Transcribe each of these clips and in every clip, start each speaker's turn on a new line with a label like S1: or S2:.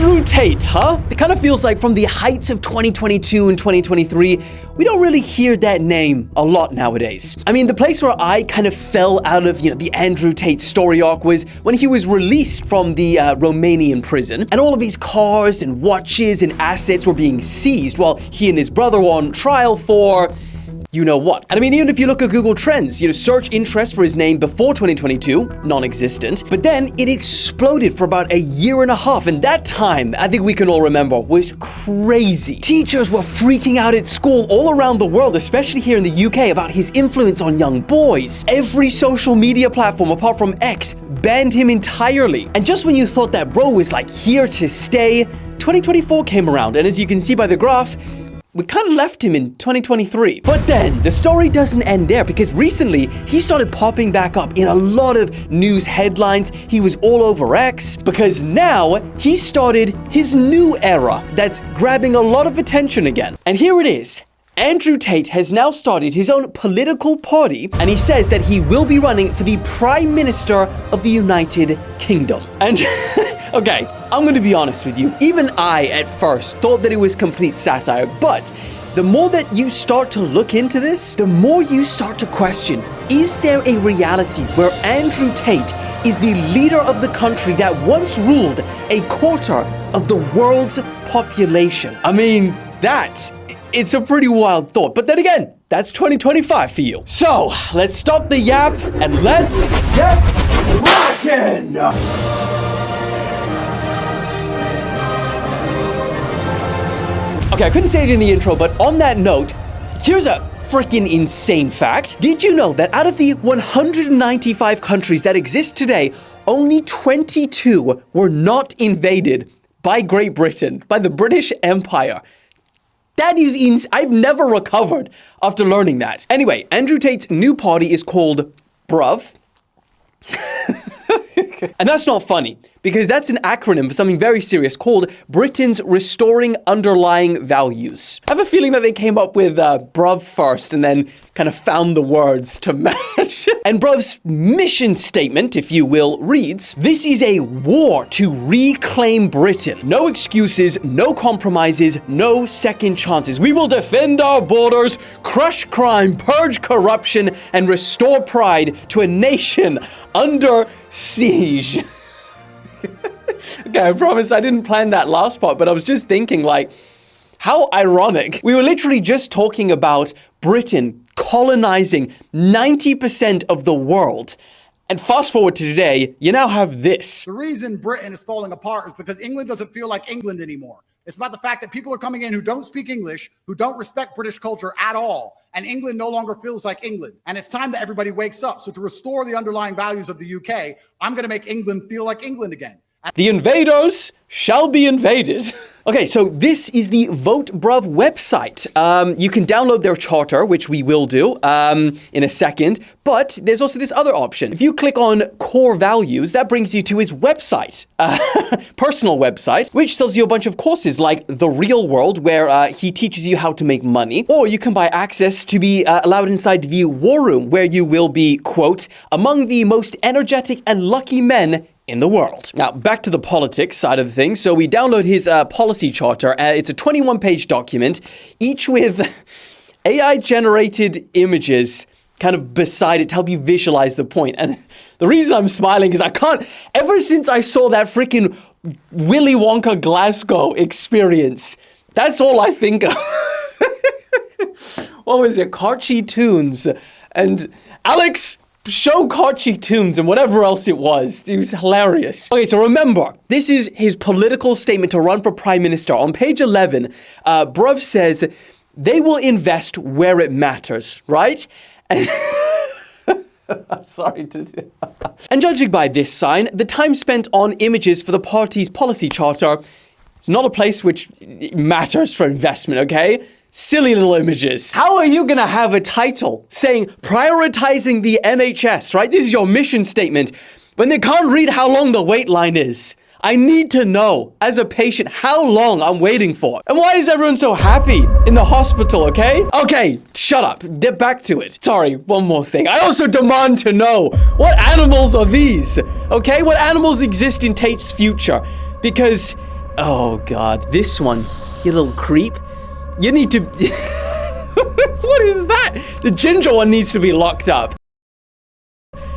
S1: Andrew Tate, huh? It kind of feels like from the heights of 2022 and 2023, we don't really hear that name a lot nowadays. I mean, the place where I kind of fell out of, the Andrew Tate story arc was when he was released from the Romanian prison, and all of these cars and watches and assets were being seized while he and his brother were on trial for you know what. And I mean, even if you look at Google Trends, search interest for his name before 2022, non-existent. But then it exploded for about a year and a half. And that time, I think we can all remember, was crazy. Teachers were freaking out at school all around the world, especially here in the UK, about his influence on young boys. Every social media platform, apart from X, banned him entirely. And just when you thought that bro was like here to stay, 2024 came around. And as you can see by the graph, we kind of left him in 2023. But then, the story doesn't end there, because recently, he started popping back up in a lot of news headlines. He was all over X, because now, he started his new era that's grabbing a lot of attention again. And here it is. Andrew Tate has now started his own political party, and he says that he will be running for the Prime Minister of the United Kingdom. And okay, I'm gonna be honest with you. Even I, at first, thought that it was complete satire, but the more that you start to look into this, the more you start to question, is there a reality where Andrew Tate is the leader of the country that once ruled a quarter of the world's population? I mean, it's a pretty wild thought, but then again, that's 2025 for you. So, let's stop the yap and let's get rockin'! Okay, I couldn't say it in the intro, but on that note, here's a freaking insane fact. Did you know that out of the 195 countries that exist today, only 22 were not invaded by Great Britain, by the British Empire? That is I've never recovered after learning that. Anyway, Andrew Tate's new party is called BRUV. And that's not funny, because that's an acronym for something very serious called Britain's Restoring Underlying Values. I have a feeling that they came up with BRUV first and then kind of found the words to match. And BRUV's mission statement, if you will, reads, "This is a war to reclaim Britain. No excuses, no compromises, no second chances. We will defend our borders, crush crime, purge corruption, and restore pride to a nation under siege." Okay, I promise I didn't plan that last part, but I was just thinking, how ironic. We were literally just talking about Britain colonizing 90% of the world. And fast forward to today, you now have this.
S2: The reason Britain is falling apart is because England doesn't feel like England anymore. It's about the fact that people are coming in who don't speak English, who don't respect British culture at all. And England no longer feels like England. And it's time that everybody wakes up. So to restore the underlying values of the UK, I'm going to make England feel like England again.
S1: The invaders shall be invaded. Okay, so this is the Vote BRUV website. You can download their charter, which we will do in a second, but there's also this other option. If you click on core values, that brings you to his website, personal website, which sells you a bunch of courses like The Real World, where he teaches you how to make money, or you can buy access to be allowed inside the War Room, where you will be, quote, among the most energetic and lucky men in the world. Now, back to the politics side of the thing. So we download his policy charter. It's a 21-page document, each with AI-generated images kind of beside it to help you visualize the point. And the reason I'm smiling is ever since I saw that freaking Willy Wonka Glasgow experience, that's all I think of. What was it? Carchi Tunes. And Alex, show Carchi Tunes and whatever else it was. It was hilarious. Okay, so remember, this is his political statement to run for Prime Minister. On page 11, BRUV says they will invest where it matters, right? And sorry to do that. And judging by this sign, the time spent on images for the party's policy charter is not a place which matters for investment, okay? Silly little images. How are you gonna have a title saying prioritizing the NHS, right? This is your mission statement, when they can't read how long the wait line is. I need to know, as a patient, how long I'm waiting for. And why is everyone so happy in the hospital, okay? Okay, shut up. Get back to it. Sorry, one more thing. I also demand to know, what animals are these? Okay, what animals exist in Tate's future? Because Oh God, this one, you little creep. You need to... What is that? The ginger one needs to be locked up.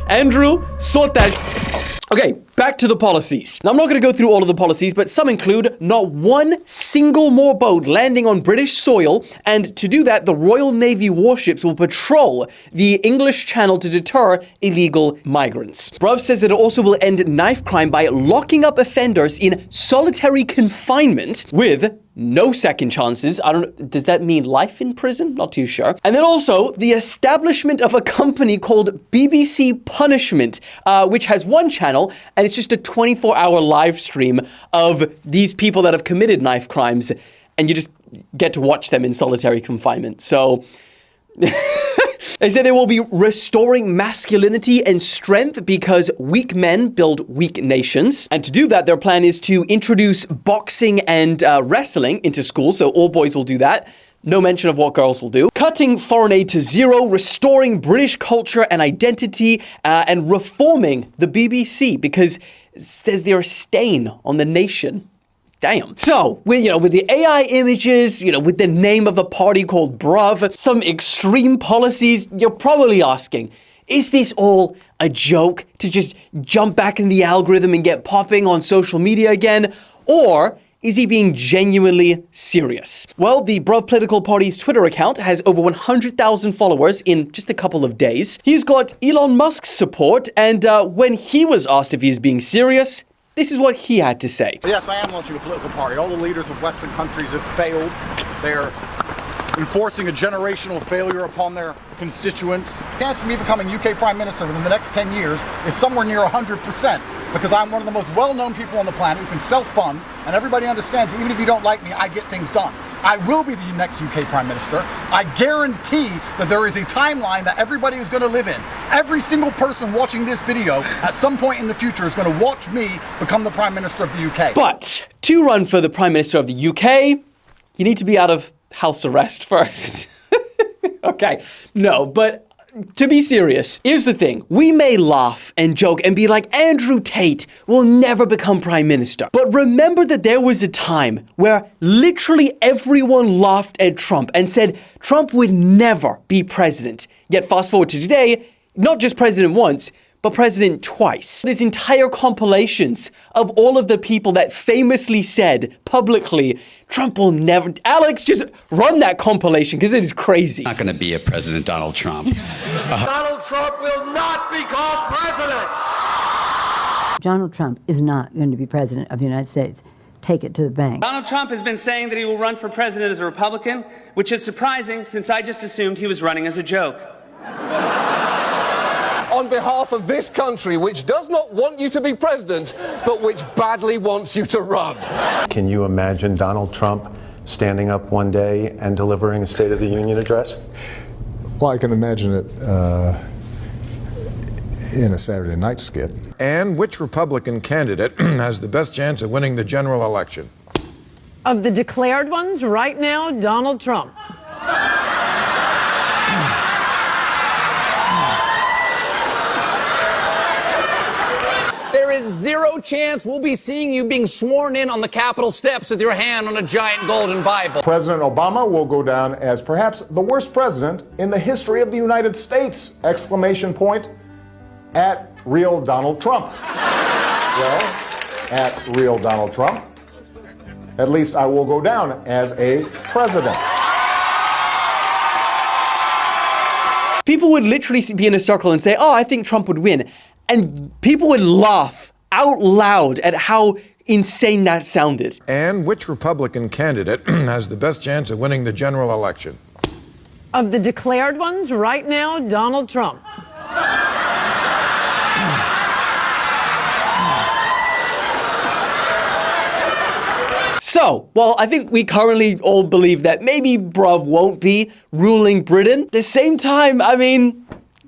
S1: Andrew, sort that out. Okay, back to the policies. Now, I'm not going to go through all of the policies, but some include not one single more boat landing on British soil, and to do that, the Royal Navy warships will patrol the English Channel to deter illegal migrants. BRUV says that it also will end knife crime by locking up offenders in solitary confinement with no second chances. Does that mean life in prison? Not too sure. And then also the establishment of a company called BBC Punishment, which has one channel, and it's just a 24-hour live stream of these people that have committed knife crimes, and you just get to watch them in solitary confinement. So... They say they will be restoring masculinity and strength because weak men build weak nations. And to do that, their plan is to introduce boxing and wrestling into schools, so all boys will do that. No mention of what girls will do. Cutting foreign aid to zero, restoring British culture and identity, and reforming the BBC because it says they're a stain on the nation. Damn. So, with the AI images, with the name of a party called BRUV, some extreme policies, you're probably asking, is this all a joke to just jump back in the algorithm and get popping on social media again? Or is he being genuinely serious? Well, the BRUV political party's Twitter account has over 100,000 followers in just a couple of days. He's got Elon Musk's support, and when he was asked if he is being serious, this is what he had to say.
S2: Yes, I am launching a political party. All the leaders of Western countries have failed. They're enforcing a generational failure upon their constituents. The chance of me becoming UK Prime Minister within the next 10 years is somewhere near 100%, because I'm one of the most well-known people on the planet who can self-fund, and everybody understands, even if you don't like me, I get things done. I will be the next UK Prime Minister. I guarantee that there is a timeline that everybody is going to live in. Every single person watching this video at some point in the future is going to watch me become the Prime Minister of the UK.
S1: But to run for the Prime Minister of the UK, you need to be out of house arrest first. Okay, no, but to be serious, here's the thing. We may laugh and joke and be like, Andrew Tate will never become Prime Minister. But remember that there was a time where literally everyone laughed at Trump and said Trump would never be president. Yet fast forward to today, not just president once, but president twice. There's entire compilations of all of the people that famously said publicly, Trump will never... Alex, just run that compilation because it is crazy.
S3: Not going to be a president, Donald Trump.
S4: Donald Trump will not become president.
S5: Donald Trump is not going to be president of the United States. Take it to the bank.
S6: Donald Trump has been saying that he will run for president as a Republican, which is surprising since I just assumed he was running as a joke.
S4: On behalf of this country, which does not want you to be president, but which badly wants you to run.
S7: Can you imagine Donald Trump standing up one day and delivering a State of the Union address?
S8: Well, I can imagine it in a Saturday night skit.
S9: And which Republican candidate has the best chance of winning the general election?
S10: Of the declared ones, right now, Donald Trump.
S11: There is zero chance we'll be seeing you being sworn in on the Capitol steps with your hand on a giant golden Bible.
S8: President Obama will go down as perhaps the worst president in the history of the United States! Exclamation point at real Donald Trump. Well, at real Donald Trump, at least I will go down as a president.
S1: People would literally be in a circle and say, oh, I think Trump would win. And people would laugh out loud at how insane that sounded.
S9: And which Republican candidate has the best chance of winning the general election?
S10: Of the declared ones, right now, Donald Trump.
S1: So, well, I think we currently all believe that maybe BRUV won't be ruling Britain. At the same time, I mean,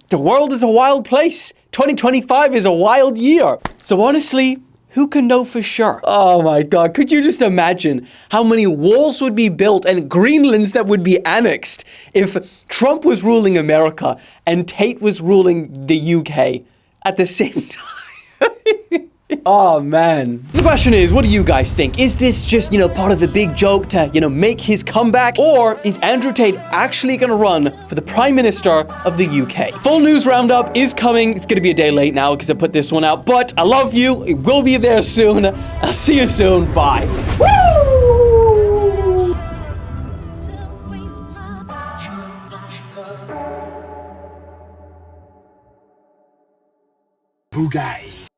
S1: the world is a wild place. 2025 is a wild year. So honestly, who can know for sure? Oh my God, could you just imagine how many walls would be built and Greenlands that would be annexed if Trump was ruling America and Tate was ruling the UK at the same time? Oh, man. The question is, what do you guys think? Is this just, part of the big joke to, make his comeback? Or is Andrew Tate actually gonna run for the Prime Minister of the UK? Full news roundup is coming. It's gonna be a day late now because I put this one out, but I love you. It will be there soon. I'll see you soon. Bye. Woo!
S12: Bugattis.